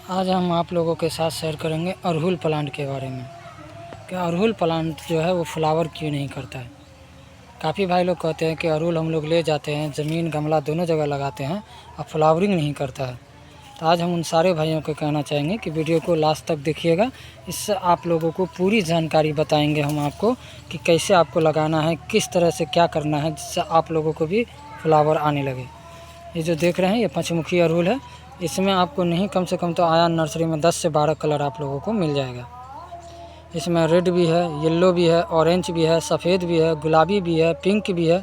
आज हम आप लोगों के साथ शेयर करेंगे अड़हुल प्लांट के बारे में कि अड़हुल प्लांट जो है वो फ्लावर क्यों नहीं करता है। काफ़ी भाई लोग कहते हैं कि अड़हुल हम लोग ले जाते हैं, ज़मीन गमला दोनों जगह लगाते हैं और फ्लावरिंग नहीं करता है। तो आज हम उन सारे भाइयों को कहना चाहेंगे कि वीडियो को लास्ट तक देखिएगा। इससे आप लोगों को पूरी जानकारी बताएंगे हम आपको कि कैसे आपको लगाना है, किस तरह से क्या करना है जिससे आप लोगों को भी फ्लावर आने लगे। ये जो देख रहे हैं ये पंचमुखी अड़हुल है। इसमें आपको नहीं कम से कम तो आयान नर्सरी में 10 से 12 कलर आप लोगों को मिल जाएगा। इसमें रेड भी है, येलो भी है, ऑरेंज भी है, सफ़ेद भी है, गुलाबी भी है, पिंक भी है।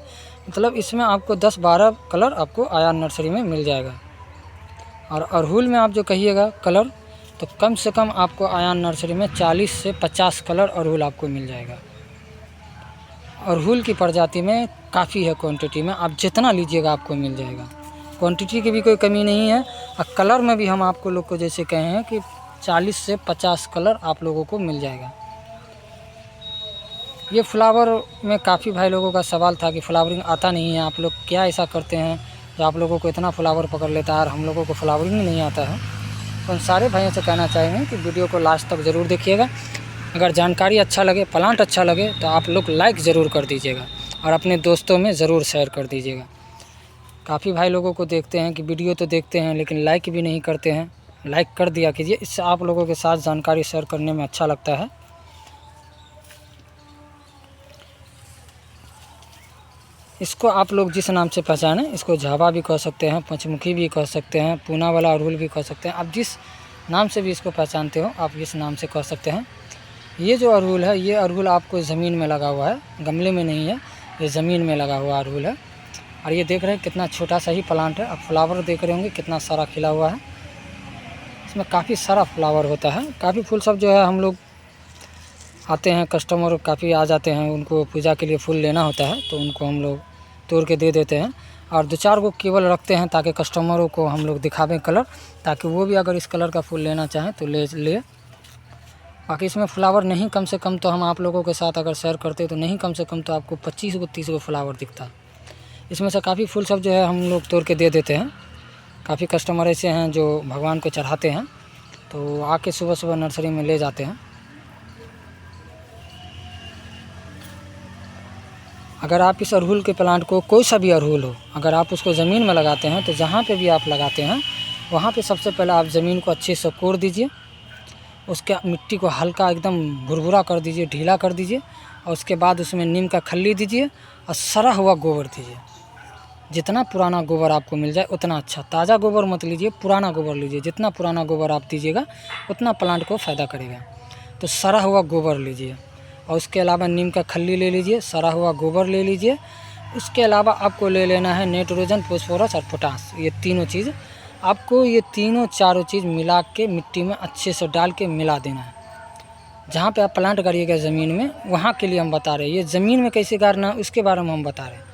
मतलब इसमें आपको 10-12 कलर आपको आयान नर्सरी में मिल जाएगा। और अड़हुल में आप जो कहिएगा कलर, तो कम से कम आपको आयान नर्सरी में 40 से 50 कलर अड़हुल आपको मिल जाएगा। अड़हुल की प्रजाति में काफ़ी है, क्वांटिटी में आप जितना लीजिएगा आपको मिल जाएगा। क्वांटिटी की भी कोई कमी नहीं है। और कलर में भी हम आपको लोग को जैसे कहे हैं कि 40 से 50 कलर आप लोगों को मिल जाएगा। ये फ्लावर में काफ़ी भाई लोगों का सवाल था कि फ्लावरिंग आता नहीं है, आप लोग क्या ऐसा करते हैं जो आप लोगों को इतना फ्लावर पकड़ लेता है और हम लोगों को फ्लावरिंग नहीं आता है। तो उन सारे भाइयों से कहना चाहेंगे कि वीडियो को लास्ट तक ज़रूर देखिएगा। अगर जानकारी अच्छा लगे, प्लांट अच्छा लगे तो आप लोग लाइक ज़रूर कर दीजिएगा और अपने दोस्तों में ज़रूर शेयर कर दीजिएगा। काफ़ी भाई लोगों को देखते हैं कि वीडियो तो देखते हैं लेकिन लाइक भी नहीं करते हैं। लाइक कर दिया कीजिए, इससे आप लोगों के साथ जानकारी शेयर करने में अच्छा लगता है। इसको आप लोग जिस नाम से पहचानें, इसको झाबा भी कह सकते हैं, पंचमुखी भी कह सकते हैं, पूना वाला अड़हुल भी कह सकते हैं। आप जिस नाम से भी इसको पहचानते हो आप इस नाम से कह सकते हैं। ये जो अड़हुल है, ये अड़हुल आपको ज़मीन में लगा हुआ है, गमले में नहीं है, ये ज़मीन में लगा हुआ अड़हुल है। और ये देख रहे हैं कितना छोटा सा ही प्लांट है। अब फ्लावर देख रहे होंगे कितना सारा खिला हुआ है। इसमें काफ़ी सारा फ्लावर होता है। काफ़ी फूल सब जो है हम लोग आते हैं, कस्टमर काफ़ी आ जाते हैं, उनको पूजा के लिए फूल लेना होता है तो उनको हम लोग तोड़ के दे देते हैं। और 2-4 को केवल रखते हैं ताकि कस्टमरों को हम लोग दिखावें कलर, ताकि वो भी अगर इस कलर का फूल लेना चाहें तो ले। बाकी इसमें फ्लावर नहीं कम से कम तो हम आप लोगों के साथ अगर शेयर करते तो नहीं कम से कम तो आपको 25 को 30 को फ्लावर दिखता है। इसमें से काफ़ी फूल सब जो है हम लोग तोड़ के दे देते हैं। काफ़ी कस्टमर ऐसे हैं जो भगवान को चढ़ाते हैं तो आके सुबह सुबह नर्सरी में ले जाते हैं। अगर आप इस अड़हुल के प्लांट को, कोई सा भी अड़हुल हो, अगर आप उसको ज़मीन में लगाते हैं तो जहाँ पे भी आप लगाते हैं वहाँ पे सबसे पहले आप ज़मीन को अच्छे से कोड़ दीजिए। उसके मिट्टी को हल्का एकदम भुरभुरा कर दीजिए, ढीला कर दीजिए। और उसके बाद उसमें नीम का खल्ली दीजिए और सड़ा हुआ गोबर दीजिए। जितना पुराना गोबर आपको मिल जाए उतना अच्छा। ताज़ा गोबर मत लीजिए, पुराना गोबर लीजिए। जितना पुराना गोबर आप दीजिएगा उतना प्लांट को फ़ायदा करेगा। तो सड़ा हुआ गोबर लीजिए और उसके अलावा नीम का खल्ली ले लीजिए, सड़ा हुआ गोबर ले लीजिए। उसके अलावा आपको ले लेना है नाइट्रोजन, फास्फोरस और पोटास। ये तीनों चीज़ आपको, ये तीनों चारों चीज़ मिला के मिट्टी में अच्छे से डाल के मिला देना है। जहाँ पे आप प्लांट गाड़िएगा ज़मीन में, वहाँ के लिए हम बता रहे हैं। ये ज़मीन में कैसे गाड़ना है उसके बारे में हम बता रहे हैं।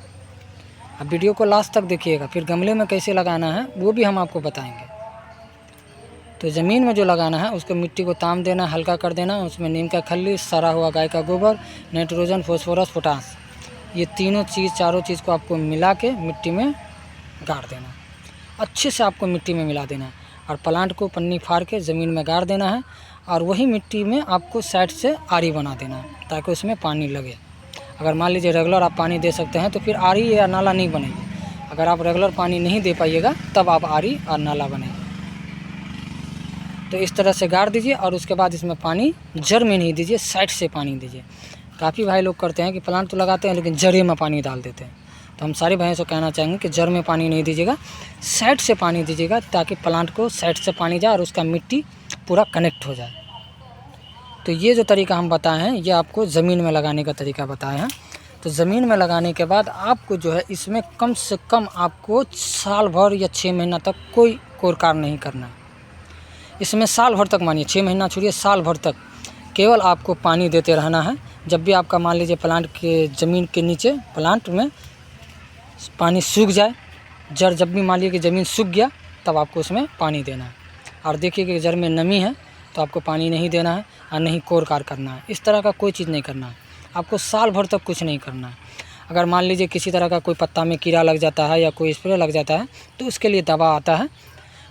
अब वीडियो को लास्ट तक देखिएगा। फिर गमले में कैसे लगाना है वो भी हम आपको बताएंगे। तो ज़मीन में जो लगाना है उसको मिट्टी को ताम देना, हल्का कर देना। उसमें नीम का खल्ली, सड़ा हुआ गाय का गोबर, नाइट्रोजन, फास्फोरस, पोटास, ये तीनों चीज़, चारों चीज़ को आपको मिला के मिट्टी में गाड़ देना। अच्छे से आपको मिट्टी में मिला देना है और प्लांट को पन्नी फाड़ के ज़मीन में गाड़ देना है। और वही मिट्टी में आपको साइड से आरी बना देना है ताकि उसमें पानी लगे। अगर मान लीजिए रेगुलर आप पानी दे सकते हैं तो फिर आरी या नाला नहीं बनेगी। अगर आप रेगुलर पानी नहीं दे पाइएगा तब आप आरी और नाला बनेगी। तो इस तरह से गाड़ दीजिए और उसके बाद इसमें पानी जड़ में नहीं दीजिए, साइड से पानी दीजिए। काफ़ी भाई लोग करते हैं कि प्लांट तो लगाते हैं लेकिन जड़े में पानी डाल देते हैं। तो हम सारे भाइयों से कहना चाहेंगे कि जड़ में पानी नहीं दीजिएगा, साइड से पानी दीजिएगा ताकि प्लांट को साइड से पानी जाए और उसका मिट्टी पूरा कनेक्ट हो जाए। तो ये जो तरीका हम बताए हैं ये आपको ज़मीन में लगाने का तरीका बताए हैं। तो ज़मीन में लगाने के बाद आपको जो है इसमें कम से कम आपको साल भर या 6 महीना तक कोई कोरकार नहीं करना है। इसमें साल भर तक, मानिए 6 महीना छोड़िए, साल भर तक केवल आपको पानी देते रहना है। जब भी आपका मान लीजिए प्लांट के ज़मीन के नीचे प्लांट में पानी सूख जाए, जड़ जब भी मान लीजिए कि ज़मीन सूख गया तब आपको उसमें पानी देना है। और देखिए कि जड़ में नमी है तो आपको पानी नहीं देना है और नहीं कोरकार करना है। इस तरह का कोई चीज़ नहीं करना है। आपको साल भर तक कुछ नहीं करना है। अगर मान लीजिए किसी तरह का कोई पत्ता में कीड़ा लग जाता है या कोई स्प्रे लग जाता है तो उसके लिए दवा आता है,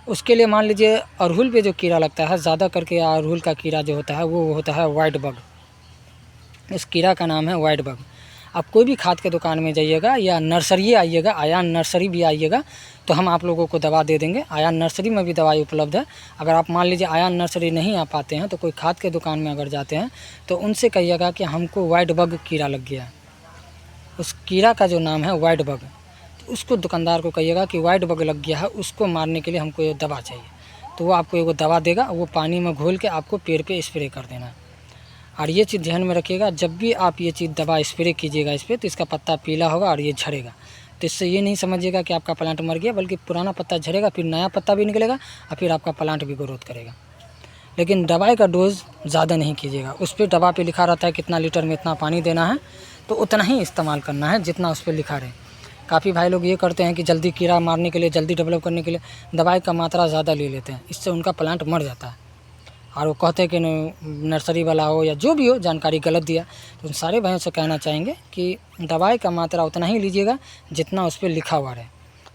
उसके लिए मान लीजिए अड़हुल पे जो कीड़ा लगता है ज़्यादा करके, अड़हुल का कीड़ा जो होता है वो होता है वाइट बग। इस कीड़ा का नाम है वाइट बग। आप कोई भी खाद के दुकान में जाइएगा या नर्सरी आइएगा, आयान नर्सरी भी आइएगा, तो हम आप लोगों को दवा दे देंगे। आयान नर्सरी में भी दवाई उपलब्ध है। अगर आप मान लीजिए आयान नर्सरी नहीं आ पाते हैं तो कोई खाद के दुकान में अगर जाते हैं तो उनसे कहिएगा कि हमको वाइट बग कीड़ा लग गया है। उस कीड़ा का जो नाम है वाइट बग, तो उसको दुकानदार को कहिएगा कि वाइट बग लग गया है, उसको मारने के लिए हमको ये दवा चाहिए। तो वो आपको एगो दवा देगा, वो पानी में घोल के आपको पेड़ पे स्प्रे कर देना है। और ये चीज़ ध्यान में रखिएगा, जब भी आप ये चीज़ दवा स्प्रे कीजिएगा इस पर, तो इसका पत्ता पीला होगा और ये झड़ेगा। तो इससे ये नहीं समझिएगा कि आपका प्लांट मर गया, बल्कि पुराना पत्ता झड़ेगा, फिर नया पत्ता भी निकलेगा और फिर आपका प्लांट भी ग्रोथ करेगा। लेकिन दवाई का डोज ज़्यादा नहीं कीजिएगा। उस पर दवा पे लिखा रहता है कितना लीटर में इतना पानी देना है, तो उतना ही इस्तेमाल करना है जितना उस पर लिखा रहे। काफ़ी भाई लोग ये करते हैं कि जल्दी कीड़ा मारने के लिए, जल्दी डेवलप करने के लिए दवाई का मात्रा ज़्यादा ले लेते हैं, इससे उनका प्लांट मर जाता है। और वो कहते हैं कि नर्सरी वाला हो या जो भी हो जानकारी गलत दिया। तो उन सारे भाइयों से कहना चाहेंगे कि दवाई का मात्रा उतना ही लीजिएगा जितना उस पर लिखा हुआ रहे।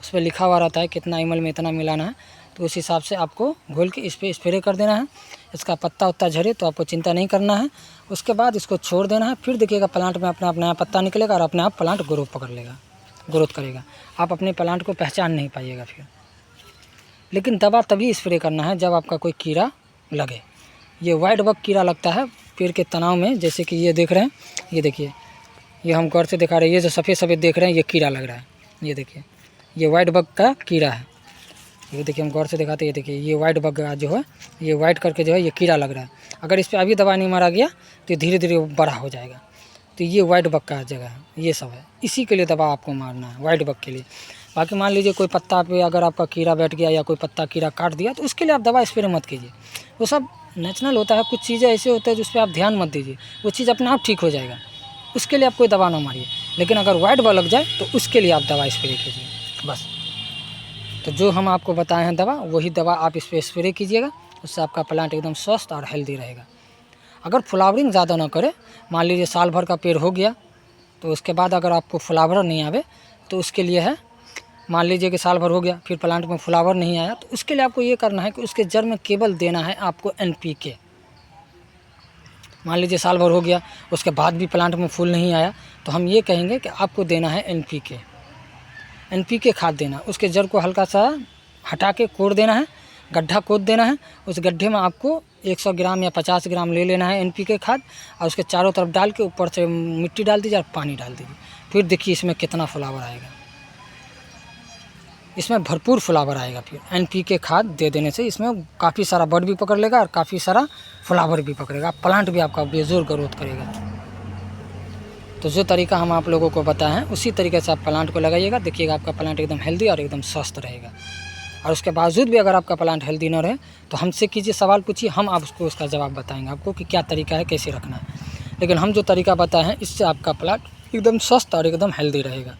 उस पर लिखा हुआ रहता है कितना ml में इतना मिलाना है, तो उस हिसाब से आपको घोल के इस पर स्प्रे कर देना है। इसका पत्ता उत्ता झड़े तो आपको चिंता नहीं करना है। उसके बाद इसको छोड़ देना है, फिर देखिएगा प्लांट में अपने आप नया पत्ता निकलेगा और अपने आप प्लांट ग्रोथ पकड़ लेगा, ग्रोथ करेगा। आप अपने प्लांट को पहचान नहीं पाइएगा फिर। लेकिन दवा तभी स्प्रे करना है जब आपका कोई कीड़ा लगे। ये वाइट बग कीड़ा लगता है पेड़ के तनाव में, जैसे कि ये देख रहे हैं, ये देखिए, ये हम गौर से दिखा रहे हैं, ये जो सफ़ेद सफ़ेद देख रहे हैं ये कीड़ा लग रहा है। ये देखिए, ये वाइट बग का कीड़ा है। ये देखिए, हम गौर से दिखाते हैं, ये देखिए, ये वाइट बग जो है, ये वाइट करके जो है ये कीड़ा लग रहा है। अगर इस पर अभी दवा नहीं मारा गया तो धीरे धीरे बड़ा हो जाएगा। तो ये वाइट बग का जगह है, ये सब है। इसी के लिए दवा आपको मारना है, वाइट बग के लिए। बाकी मान लीजिए कोई पत्ता पे अगर आपका कीड़ा बैठ गया या कोई पत्ता कीड़ा काट दिया, तो उसके लिए आप दवा स्प्रे मत कीजिए। वो सब नेचुरल होता है। कुछ चीज़ें ऐसे होते हैं जिस पर आप ध्यान मत दीजिए, वो चीज़ अपने आप ठीक हो जाएगा। उसके लिए आप कोई दवा ना मारिए। लेकिन अगर वाइट बग लग जाए तो उसके लिए आप दवा स्प्रे कीजिए बस। तो जो हम आपको बताए हैं दवा, वही दवा आप इस पर स्प्रे कीजिएगा। उससे आपका प्लांट एकदम स्वस्थ और हेल्दी रहेगा। अगर फ्लावरिंग ज़्यादा ना करे, मान लीजिए साल भर का पेड़ हो गया, तो उसके बाद अगर आपको फ्लावर नहीं आवे, तो उसके लिए है, मान लीजिए कि साल भर हो गया फिर प्लांट में फ्लावर नहीं आया, तो उसके लिए आपको ये करना है कि उसके जड़ में केवल देना है आपको NPK। मान लीजिए साल भर हो गया उसके बाद भी प्लांट में फूल नहीं आया, तो हम ये कहेंगे कि आपको देना है NPK खाद देना। उसके जड़ को हल्का सा हटा के कोड़ देना है, गड्ढा खोद देना है। उस गड्ढे में आपको 100 ग्राम या 50 ग्राम ले लेना है NPK खाद, और उसके चारों तरफ डाल के ऊपर से मिट्टी डाल दीजिए और पानी डाल दीजिए। फिर देखिए इसमें कितना फ्लावर आएगा, इसमें भरपूर फ्लावर आएगा। फिर NPK खाद दे देने से इसमें काफ़ी सारा बड भी पकड़ लेगा और काफ़ी सारा फ्लावर भी पकड़ेगा। प्लांट भी आपका बेजोर ग्रोथ करेगा। तो जो तरीका हम आप लोगों को बताए हैं उसी तरीके से आप प्लांट को लगाइएगा, देखिएगा आपका प्लांट एकदम हेल्दी और एकदम स्वस्थ रहेगा। और उसके बावजूद भी अगर आपका प्लांट हेल्दी ना रहे तो हमसे कीजिए, सवाल पूछिए, हम आपको उसका जवाब बताएंगे आपको कि क्या तरीका है, कैसे रखना है। लेकिन हम जो तरीका बताए हैं इससे आपका प्लांट एकदम स्वस्थ और एकदम हेल्दी रहेगा।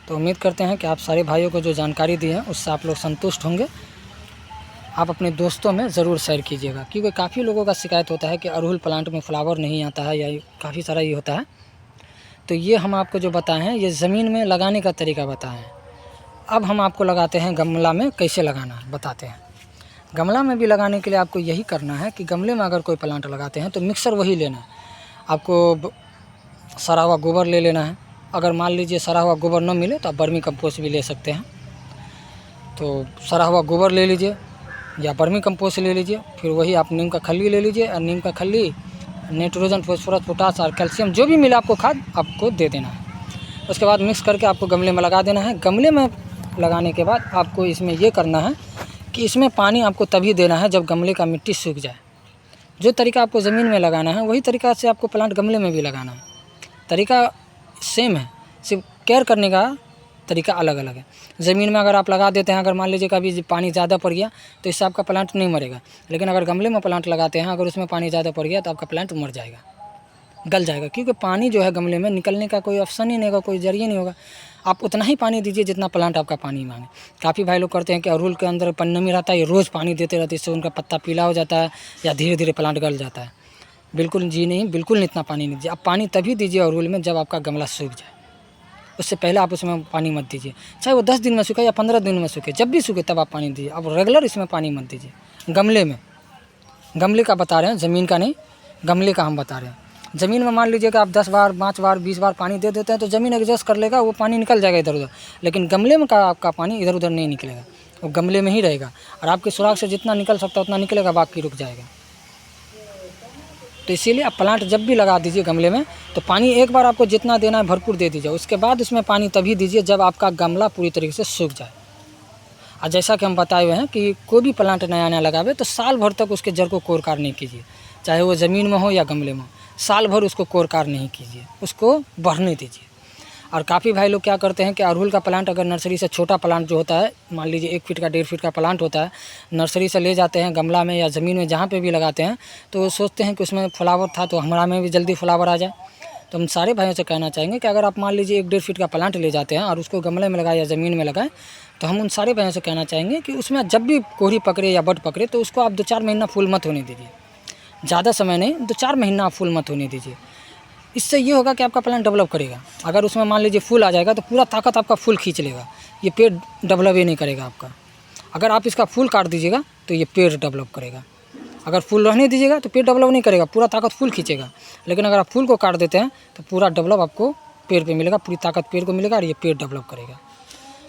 तो उम्मीद करते हैं कि आप सारे भाइयों को जो जानकारी दी है उससे आप लोग संतुष्ट होंगे। आप अपने दोस्तों में ज़रूर शेयर कीजिएगा, क्योंकि काफ़ी लोगों का शिकायत होता है कि अड़हुल प्लांट में फ्लावर नहीं आता है या काफ़ी सारा ये होता है। तो ये हम आपको जो बताए हैं ये ज़मीन में लगाने का तरीका बताए हैं। अब हम आपको लगाते हैं गमला में कैसे लगाना है बताते हैं। गमला में भी लगाने के लिए आपको यही करना है कि गमले में अगर कोई प्लांट लगाते हैं तो मिक्सर वही लेना है। आपको सड़ा हुआ गोबर ले लेना है। अगर मान लीजिए सड़ा हुआ गोबर न मिले तो आप वर्मी कंपोस्ट भी ले सकते हैं। तो सड़ा हुआ गोबर ले लीजिए या वर्मी कंपोस्ट ले लीजिए। फिर वही आप नीम का खल्ली ले लीजिए, और नीम का खल्ली, नाइट्रोजन, फॉस्फोरस, पोटास और कैल्शियम जो भी मिला आपको खाद आपको दे देना है। उसके बाद मिक्स करके आपको गमले में लगा देना है। गमले में लगाने के बाद आपको इसमें ये करना है कि इसमें पानी आपको तभी देना है जब गमले का मिट्टी सूख जाए। जो तरीका आपको ज़मीन में लगाना है वही तरीका से आपको प्लांट गमले में भी लगाना है। तरीका सेम है, सिर्फ केयर करने का तरीका अलग अलग है। ज़मीन में अगर आप लगा देते हैं, अगर मान लीजिए कभी पानी ज़्यादा पड़ गया तो इससे आपका प्लांट नहीं मरेगा। लेकिन अगर गमले में प्लांट लगाते हैं, अगर उसमें पानी ज़्यादा पड़ गया तो आपका प्लांट मर जाएगा, गल जाएगा। क्योंकि पानी जो है गमले में निकलने का कोई ऑप्शन ही नहीं होगा, कोई जरिए नहीं होगा। आप उतना ही पानी दीजिए जितना प्लांट आपका पानी मांगे। काफ़ी भाई लोग करते हैं कि अड़हुल के अंदर नमी रहता है, ये रोज़ पानी देते रहते हैं, इससे उनका पत्ता पीला हो जाता है या धीरे धीरे प्लांट गल जाता है। बिल्कुल जी नहीं, बिल्कुल नहीं, इतना पानी नहीं दीजिए। आप पानी तभी दीजिए अड़हुल में जब आपका गमला सूख जाए। उससे पहले आप उसमें पानी मत दीजिए। चाहे वो 10 दिन में सूखे या 15 दिन में सूखे, जब भी सूखे तब आप पानी दीजिए। अब रेगुलर इसमें पानी मत दीजिए। गमले में, गमले का बता रहे हैं, ज़मीन का नहीं, गमले का हम बता रहे हैं। ज़मीन में मान लीजिए कि आप 10 बार 5 बार 20 बार पानी दे देते हैं तो ज़मीन एडजस्ट कर लेगा, वो पानी निकल जाएगा इधर उधर। लेकिन गमले में का आपका पानी इधर उधर नहीं निकलेगा, वो गमले में ही रहेगा और आपके सुराख से जितना निकल सकता है उतना निकलेगा, बाकी रुक जाएगा। तो इसीलिए आप प्लांट जब भी लगा दीजिए गमले में तो पानी एक बार आपको जितना देना है भरपूर दे दीजिए। उसके बाद उसमें पानी तभी दीजिए जब आपका गमला पूरी तरीके से सूख जाए। और जैसा कि हम बताए हुए हैं कि कोई भी प्लांट नया नया लगावे तो साल भर तक उसके जड़ को कोरकार नहीं कीजिए, चाहे वो ज़मीन में हो या गमले में हो, साल भर उसको कोरकार नहीं कीजिए, उसको बढ़ने दीजिए। और काफ़ी भाई लोग क्या करते हैं कि अड़हुल का प्लांट अगर नर्सरी से छोटा प्लांट जो होता है, मान लीजिए 1 फीट का 1.5 फीट का प्लांट होता है, नर्सरी से ले जाते हैं गमला में या ज़मीन में जहाँ पे भी लगाते हैं, तो सोचते हैं कि उसमें फ्लावर था तो हमारा में भी जल्दी फ्लावर आ जाए। तो हम सारे भाइयों से कहना चाहेंगे कि अगर आप मान लीजिए 1-1.5 फीट का प्लांट ले जाते हैं और उसको गमले में लगाए या ज़मीन में लगाएं, तो हम उन सारे भाइयों से कहना चाहेंगे कि उसमें जब भी कोहरी पकड़े या बड पकड़े तो उसको आप 2-4 महीना फूल मत होने दीजिए। ज़्यादा समय नहीं, 2-4 महीना आप फूल मत होने दीजिए। इससे ये होगा कि आपका प्लांट डेवलप करेगा। अगर उसमें मान लीजिए फूल आ जाएगा तो पूरा ताकत आपका फूल खींच लेगा, ये पेड़ डेवलप ही नहीं करेगा आपका। अगर आप इसका फूल काट दीजिएगा तो ये पेड़ डेवलप करेगा। अगर फूल रहने दीजिएगा तो पेड़ डेवलप नहीं करेगा, पूरा ताकत फूल खींचेगा। लेकिन अगर आप फूल को काट देते हैं तो पूरा डेवलप आपको पेड़ पे मिलेगा, पूरी ताकत पेड़ को मिलेगा और ये पेड़ डेवलप करेगा।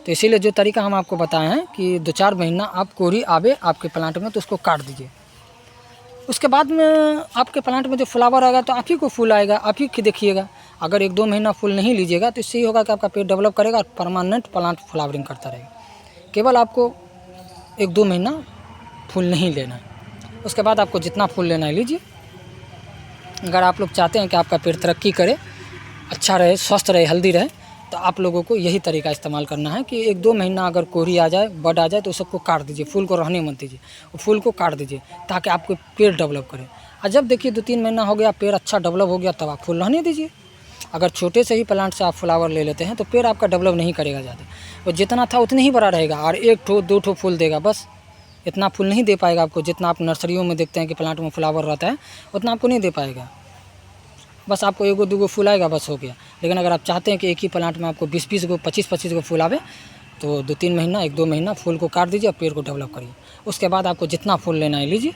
तो इसीलिए जो तरीका हम आपको बताए हैं कि 2-4 महीना आप कोहरी आवे आपके प्लांट में तो उसको काट दीजिए। उसके बाद में आपके प्लांट में जो फ्लावर आएगा तो आप ही को फूल आएगा, आप ही देखिएगा। अगर 1-2 महीना फूल नहीं लीजिएगा तो इससे ही होगा कि आपका पेड़ डेवलप करेगा और परमानेंट प्लांट फ्लावरिंग करता रहेगा। केवल आपको 1-2 महीना फूल नहीं लेना है, उसके बाद आपको जितना फूल लेना है लीजिए। अगर आप लोग चाहते हैं कि आपका पेड़ तरक्की करे, अच्छा रहे, स्वस्थ रहे, हेल्दी रहे, तो आप लोगों को यही तरीका इस्तेमाल करना है कि 1-2 महीना अगर कोहरी आ जाए, बड आ जाए तो सबको काट दीजिए, फूल को रहने मत दीजिए, वो फूल को काट दीजिए ताकि आपको पेड़ डेवलप करे। और जब देखिए 2-3 महीना हो गया, पेड़ अच्छा डेवलप हो गया, तब आप फूल रहने दीजिए। अगर छोटे से ही प्लांट से आप फ्लावर ले लेते हैं तो पेड़ आपका डेवलप नहीं करेगा ज़्यादा, वो जितना था उतनी ही बड़ा रहेगा और 1-2 ठो फूल देगा, बस इतना फूल नहीं दे पाएगा आपको। जितना आप नर्सरियों में देखते हैं कि प्लांट में फ्लावर रहता है उतना आपको नहीं दे पाएगा, बस आपको 1-2 फूल आएगा, बस हो गया। लेकिन अगर आप चाहते हैं कि एक ही प्लांट में आपको 20-20 को 25-25 को फूल आवे तो 2-3 महीना 1-2 महीना फूल को काट दीजिए और पेड़ को डेवलप करिए। उसके बाद आपको जितना फूल लेना है लीजिए।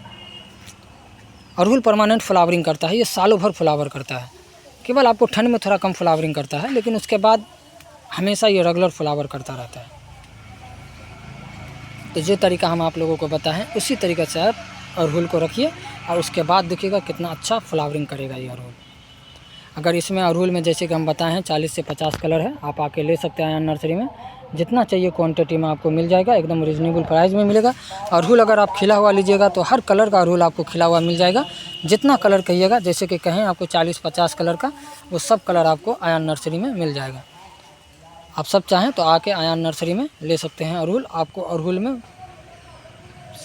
अड़हुल परमानेंट फ्लावरिंग करता है, ये सालों भर फ्लावर करता है। केवल आपको ठंड में थोड़ा कम फ्लावरिंग करता है, लेकिन उसके बाद हमेशा ये रेगुलर फ्लावर करता रहता है। तो जो तरीका हम आप लोगों को बताएं उसी तरीके से आप अड़हुल को रखिए और उसके बाद देखिएगा कितना अच्छा फ्लावरिंग करेगा ये अड़हुल। अगर इसमें अड़हुल में जैसे कि हम बताए हैं 40 से 50 कलर है, आप आके ले सकते हैं नर्सरी में, जितना चाहिए क्वांटिटी में आपको मिल जाएगा, एकदम रीजनेबल प्राइस में मिलेगा। अड़हुल अगर आप खिला हुआ लीजिएगा तो हर कलर का अड़हुल आपको खिला हुआ मिल जाएगा, जितना कलर कहिएगा, जैसे कि कहें आपको 40-50 कलर का, वो सब कलर आपको आयान नर्सरी में मिल जाएगा। आप सब चाहें तो आके आयान नर्सरी में ले सकते हैं अड़हुल। आपको अड़हुल में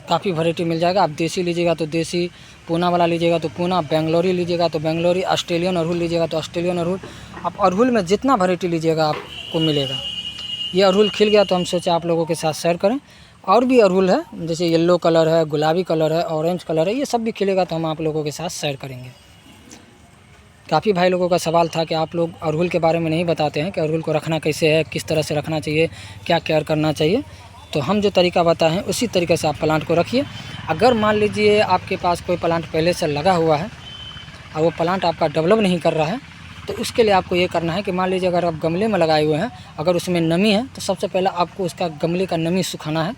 काफ़ी वैरायटी मिल जाएगा। आप देसी लीजिएगा तो देसी, पूना वाला लीजिएगा तो पूना, बेंगलोरी लीजिएगा तो बेंगलोरी, ऑस्ट्रेलियन अड़हुल लीजिएगा तो ऑस्ट्रेलियन अड़हुल। आप अड़हुल में जितना वैरायटी लीजिएगा आपको मिलेगा। ये अड़हुल खिल गया तो हम सोचे आप लोगों के साथ शेयर करें। और भी अड़हुल है, जैसे येलो कलर है, गुलाबी कलर है, ऑरेंज कलर है, ये सब भी खिलेगा तो हम आप लोगों के साथ शेयर करेंगे। काफ़ी भाई लोगों का सवाल था कि आप लोग अड़हुल के बारे में नहीं बताते हैं कि अड़हुल को रखना कैसे है, किस तरह से रखना चाहिए, क्या केयर करना चाहिए। तो हम जो तरीका बताए हैं उसी तरीके से आप प्लांट को रखिए। अगर मान लीजिए आपके पास कोई प्लांट पहले से लगा हुआ है और वो प्लांट आपका डेवलप नहीं कर रहा है, तो उसके लिए आपको ये करना है कि मान लीजिए अगर आप गमले में लगाए हुए हैं, अगर उसमें नमी है तो सबसे पहले आपको उसका गमले का नमी सुखाना है,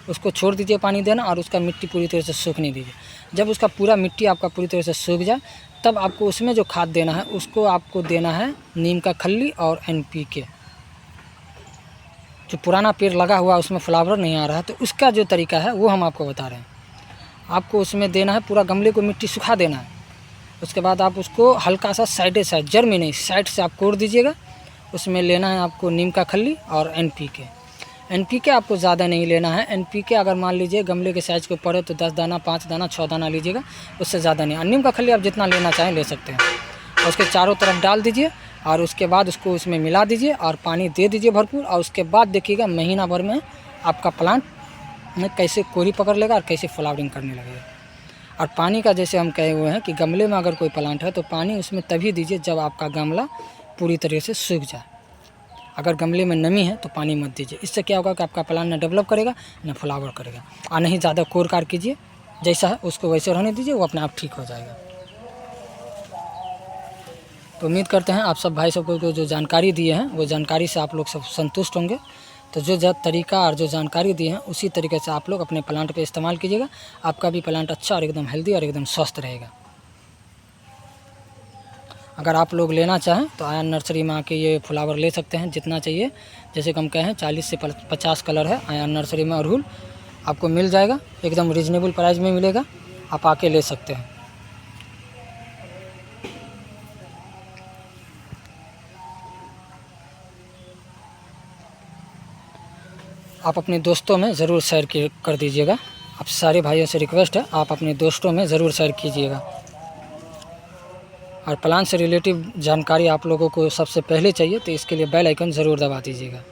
उसको छोड़ दीजिए पानी देना और उसका मिट्टी पूरी तरह से सूखने दीजिए। जब उसका पूरा मिट्टी आपका पूरी तरह से सूख जाए तब आपको उसमें जो खाद देना है उसको आपको देना है नीम का खल्ली और NPK। जो पुराना पेड़ लगा हुआ उसमें फ्लावर नहीं आ रहा है तो उसका जो तरीका है वो हम आपको बता रहे हैं। आपको उसमें देना है, पूरा गमले को मिट्टी सुखा देना है। उसके बाद आप उसको हल्का सा साइड जड़ में नहीं, साइड से आप कोड़ दीजिएगा। उसमें लेना है आपको नीम का खल्ली और NPK आपको ज़्यादा नहीं लेना है। NPK अगर मान लीजिए गमले के साइज़ के ऊपर है तो 10 दाना, 5 दाना, 6 दाना लीजिएगा, उससे ज़्यादा नहीं। और नीम का खल्ली आप जितना लेना चाहें ले सकते हैं। और उसके चारों तरफ डाल दीजिए और उसके बाद उसको उसमें मिला दीजिए और पानी दे दीजिए भरपूर। और उसके बाद देखिएगा महीना भर में आपका प्लांट में कैसे कोरी पकड़ लेगा और कैसे फ्लावरिंग करने लगेगा। और पानी का जैसे हम कहे हुए हैं कि गमले में अगर कोई प्लांट है तो पानी उसमें तभी दीजिए जब आपका गमला पूरी तरह से सूख जाए। अगर गमले में नमी है तो पानी मत दीजिए। इससे क्या होगा कि आपका प्लांट ना डेवलप करेगा ना फ्लावर करेगा। और नहीं ज़्यादा कोर कीजिए, जैसा है उसको वैसे रहने दीजिए, वो अपने आप ठीक हो जाएगा। तो उम्मीद करते हैं आप सब भाई सबको जो जानकारी दिए हैं वो जानकारी से आप लोग सब संतुष्ट होंगे। तो जो तरीका और जो जानकारी दी है उसी तरीके से आप लोग अपने प्लांट पे इस्तेमाल कीजिएगा। आपका भी प्लांट अच्छा और एकदम हेल्दी और एकदम स्वस्थ रहेगा। अगर आप लोग लेना चाहें तो आयन नर्सरी में आके ये फ्लावर ले सकते हैं जितना चाहिए। जैसे कि हम कहें 40 से 50 कलर है आयन नर्सरी में अड़हुल आपको मिल जाएगा, एकदम रीजनेबल प्राइस में मिलेगा, आप आके ले सकते हैं। आप अपने दोस्तों में ज़रूर शेयर कर दीजिएगा। आप सारे भाइयों से रिक्वेस्ट है, आप अपने दोस्तों में ज़रूर शेयर कीजिएगा। और प्लान से रिलेटिव जानकारी आप लोगों को सबसे पहले चाहिए तो इसके लिए बेल आइकन ज़रूर दबा दीजिएगा।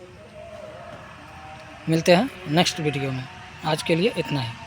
मिलते हैं नेक्स्ट वीडियो में, आज के लिए इतना ही।